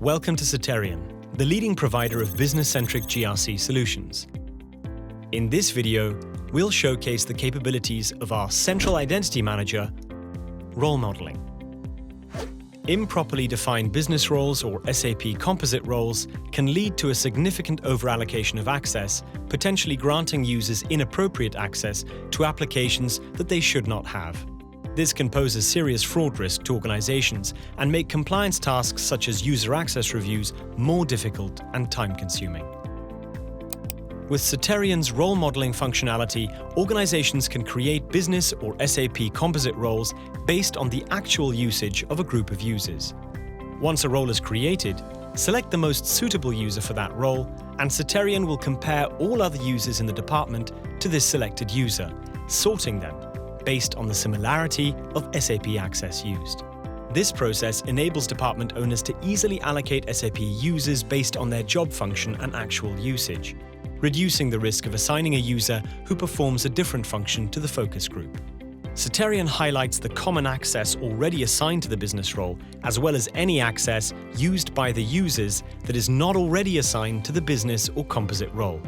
Welcome to Soterion, the leading provider of business-centric GRC solutions. In this video, we'll showcase the capabilities of our Central Identity Manager, role modeling. Improperly defined business roles, or SAP Composite Roles, can lead to a significant over-allocation of access, potentially granting users inappropriate access to applications that they should not have. This can pose a serious fraud risk to organizations and make compliance tasks such as user access reviews more difficult and time-consuming. With Soterion's role modeling functionality, organizations can create business or SAP composite roles based on the actual usage of a group of users. Once a role is created, select the most suitable user for that role, and Soterion will compare all other users in the department to this selected user, sorting them based on the similarity of SAP access used. This process enables department owners to easily allocate SAP users based on their job function and actual usage, reducing the risk of assigning a user who performs a different function to the focus group. Soterion highlights the common access already assigned to the business role, as well as any access used by the users that is not already assigned to the business or composite role.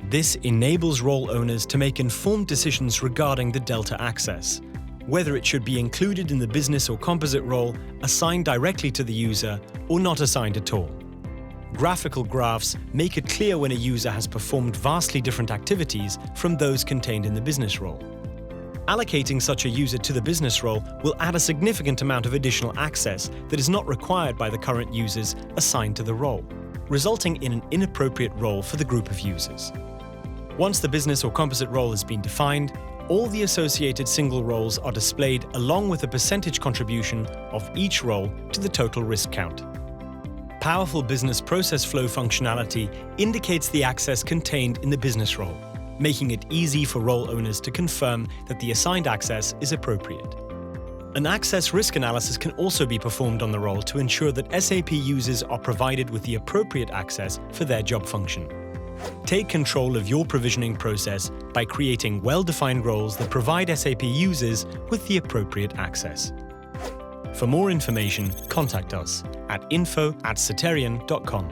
This enables role owners to make informed decisions regarding the delta access, whether it should be included in the business or composite role, assigned directly to the user, or not assigned at all. Graphical graphs make it clear when a user has performed vastly different activities from those contained in the business role. Allocating such a user to the business role will add a significant amount of additional access that is not required by the current users assigned to the role, resulting in an inappropriate role for the group of users. Once the business or composite role has been defined, all the associated single roles are displayed along with a percentage contribution of each role to the total risk count. Powerful business process flow functionality indicates the access contained in the business role, making it easy for role owners to confirm that the assigned access is appropriate. An access risk analysis can also be performed on the role to ensure that SAP users are provided with the appropriate access for their job function. Take control of your provisioning process by creating well-defined roles that provide SAP users with the appropriate access. For more information, contact us at info@soterion.com.